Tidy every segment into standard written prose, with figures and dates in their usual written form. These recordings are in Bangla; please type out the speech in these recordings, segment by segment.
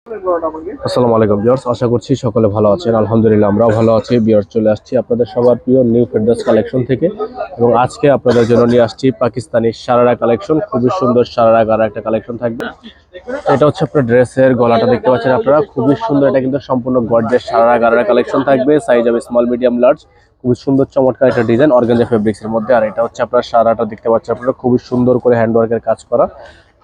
আসসালামু আলাইকুম ভিউয়ার্স, আশা করছি সকলে ভালো আছেন। আলহামদুলিল্লাহ আমরাও ভালো আছি। ভিউয়ার্স, চলে আসছি আপনাদের সবার প্রিয় নিউ ফেরদৌস কালেকশন থেকে এবং আজকে আপনাদের জন্য নিয়ে আসছি পাকিস্তানি শারারা কালেকশন। খুবই সুন্দর শারারা গারা একটা কালেকশন থাকবে। এটা হচ্ছে আপনার ড্রেসের গলাটা দেখতে পাচ্ছেন আপনারা, খুবই সুন্দর। এটা কিন্তু সম্পূর্ণ গর্জিয়াস শারারা গারার কালেকশন থাকবে। সাইজ হবে স্মল, মিডিয়াম, লার্জ। খুবই সুন্দর চমৎকার একটা ডিজাইন অর্গানজা ফেব্রিক্স এর মধ্যে। আর এটা হচ্ছে আপনার শারারাটা দেখতে পাচ্ছেন আপনারা, খুবই সুন্দর করে হ্যান্ডওয়ার্কের কাজ করা,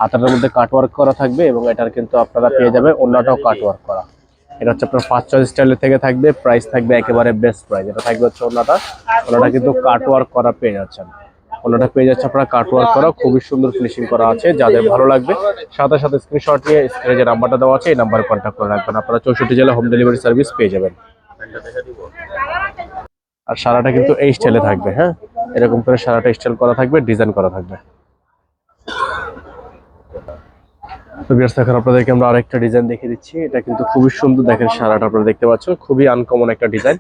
হাতাটার মধ্যে কাটওয়ার্ক করা থাকবে এবং এটার কিন্তু আপনারা পেয়ে যাবে ওন্নাটাও কাটওয়ার্ক করা। এটা হচ্ছে আপনার 5 স্টাইলের থেকে থাকবে। প্রাইস থাকবে একেবারে বেস্ট প্রাইস। এটা থাকবে হচ্ছে ওন্নাটা কিন্তু কাটওয়ার্ক করা পেয়ে যাচ্ছেন। ওন্নাটা পেয়ে যাচ্ছে আপনারা কাটওয়ার্ক করা, খুবই সুন্দর ফিনিশিং করা আছে। যাদের ভালো লাগবে সাথে সাথে স্ক্রিনশট নিয়ে স্ক্রিনে যে নাম্বারটা দেওয়া আছে এই নাম্বারে কন্ট্যাক্ট করে রাখবেন। আপনারা 64 জেলা হোম ডেলিভারি সার্ভিস পেয়ে যাবেন। আর সারাটা কিন্তু এই স্টাইলে থাকবে। হ্যাঁ, এরকম করে সারাটা স্টাইল করা থাকবে, ডিজাইন করা থাকবে। তো ভিউয়ার্স, এখন আপনাদেরকে আমরা আরেকটা ডিজাইন দেখিয়ে দিচ্ছি। এটা কিন্তু খুবই সুন্দর, দেখেন সারাটা আপনারা দেখতে পাচ্ছেন, খুবই আনকমন একটা ডিজাইন।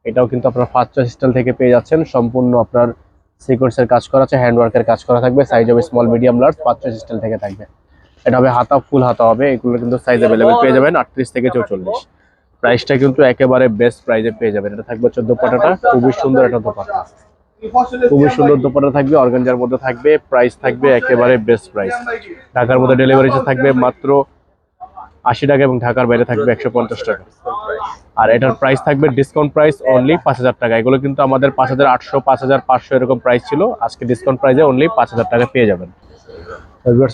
এটাও কিন্তু আপনারা 5 স্টাইল থেকে পেয়ে যাচ্ছেন। সম্পূর্ণ আপনার সিকোয়েন্সের কাজ করা আছে, হ্যান্ডওয়ার্কের কাজ করা থাকবে। সাইজ হবে স্মল, মিডিয়াম, লার্জ। 5 স্টাইল থেকে থাকবে। এটা হবে হাতা, ফুল হাতা হবে। এগুলো কিন্তু সাইজ অ্যাভেলেবেল পেয়ে যাবেন 38 থেকে 44। প্রাইসটা কিন্তু একেবারে বেস্ট প্রাইসে পেয়ে যাবেন। এটা থাকবে হচ্ছে দোপাট্টাটা, খুবই সুন্দর একটা দোপাট্টা, খুবই সুন্দর দোপাট্টা থাকবে, অর্গানজার মধ্যে থাকবে। প্রাইস থাকবে একেবারে বেস্ট প্রাইস। ঢাকার মধ্যে ডেলিভারি চার্জ থাকবে মাত্র 80 টাকা এবং ঢাকার বাইরে থাকবে 150 টাকা। আর এটার প্রাইস থাকবে ডিসকাউন্ট প্রাইস অনলি 5000 টাকা। এগুলো কিন্তু আমাদের 5800, 5500 এরকম প্রাইস ছিল। আজকে ডিসকাউন্ট প্রাইসে অনলি 5000 টাকা পেয়ে যাবেন।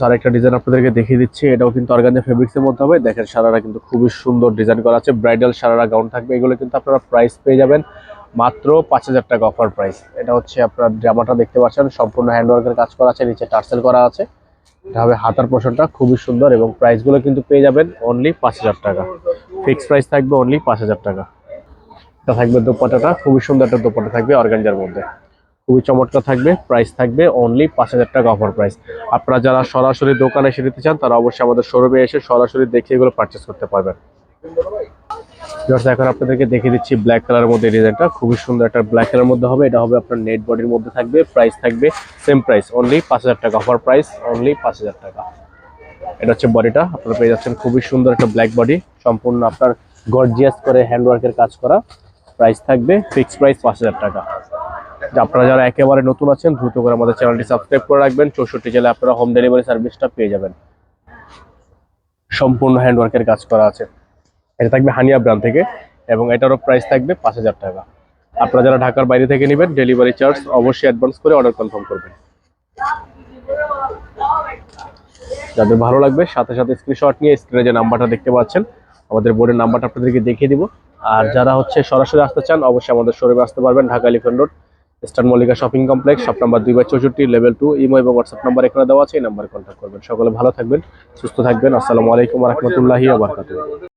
আরেকটা ডিজাইন আপনাদেরকে দেখিয়ে দিচ্ছি। এটাও কিন্তু অর্গানজা ফেব্রিক্স এর মধ্যে হবে। দেখেন সারারা কিন্তু খুবই সুন্দর ডিজাইন করা আছে। ব্রাইডাল সারারা গাউন থাকবে। এগুলো কিন্তু আপনারা প্রাইস পেয়ে যাবেন মাত্র 5000 টাকা অফার প্রাইস। এটা হচ্ছে আপনার জামাটা দেখতে পাচ্ছেন, সম্পূর্ণ হ্যান্ডওয়ার্কের কাজ করা আছে, নিচে টার্সেল করা আছে। এটা হবে হাতার পোর্শনটা, খুবই সুন্দর এবং প্রাইসগুলো কিন্তু পেয়ে যাবেন অনলি 5000 টাকা। ফিক্স প্রাইস থাকবে অনলি 5000 টাকা। এটা থাকবে দোপাট্টাটা, খুবই সুন্দর একটা দোপাট্টা থাকবে অর্গানজার মধ্যে, খুবই চমৎকার থাকবে। প্রাইস থাকবে অনলি 5000 টাকা অফার প্রাইস। আপনারা যারা সরাসরি দোকানে এসে নিতে চান তারা অবশ্যই আমাদের শোরুমে এসে সরাসরি দেখে এগুলো পারচেস করতে পারবেন। এখন আপনাদেরকে দেখিয়ে দিচ্ছি ব্ল্যাক কালারের মধ্যে ডিজাইনটা, খুবই সুন্দর একটা ব্ল্যাক কালারের মধ্যে হবে। এটা হবে আপনার নেট বডির মধ্যে থাকবে। প্রাইস থাকবে সেম প্রাইস অনলি 5000 টাকা অফার প্রাইস, অনলি 5000 টাকা। এটা হচ্ছে বডিটা, আপনারা পেয়ে যাচ্ছেন খুবই সুন্দর একটা ব্ল্যাক বডি, সম্পূর্ণ আপনার গর্জিয়াস করে হ্যান্ডওয়ার্কের কাজ করা। প্রাইস থাকবে ফিক্সড প্রাইস 5000 টাকা। আপনারা যারা একেবারে নতুন আছেন দ্রুত করে আমাদের চ্যানেলটি সাবস্ক্রাইব করে রাখবেন। 64 জেলায় আপনারা হোম ডেলিভারি সার্ভিসটা পেয়ে যাবেন। সম্পূর্ণ হ্যান্ডওয়ার্কের কাজ করা আছে। এটা থাকবে হানিয়া ব্র্যান্ড থেকে এবং এটারও প্রাইস থাকবে 5000 টাকা। আপনারা যারা ঢাকার বাইরে থেকে নেবেন ডেলিভারি চার্জ অবশ্যই অ্যাডভান্স করে অর্ডার কনফার্ম করবেন। যাদের ভালো লাগবে সাথে সাথে স্ক্রিনশট নিয়ে স্ক্রিনে যে নাম্বারটা দেখতে পাচ্ছেন আমাদের বোর্ডের নাম্বারটা আপনাদেরকে দেখিয়ে দিব। আর যারা হচ্ছে সরাসরি আসতে চান অবশ্যই আমাদের শোরুমে আসতে পারবেন। Dhaka elephant road, eastern Mallika shopping complex, shop number 2/64, level 2। Imo এবং হোয়াটসঅ্যাপ নাম্বার এখানে দেওয়া আছে, এই নাম্বারে কন্ট্যাক্ট করবেন। সকলে ভালো থাকবেন, সুস্থ থাকবেন। আসসালামু আলাইকুম ওয়া রাহমাতুল্লাহি ওয়া বারাকাতুহু।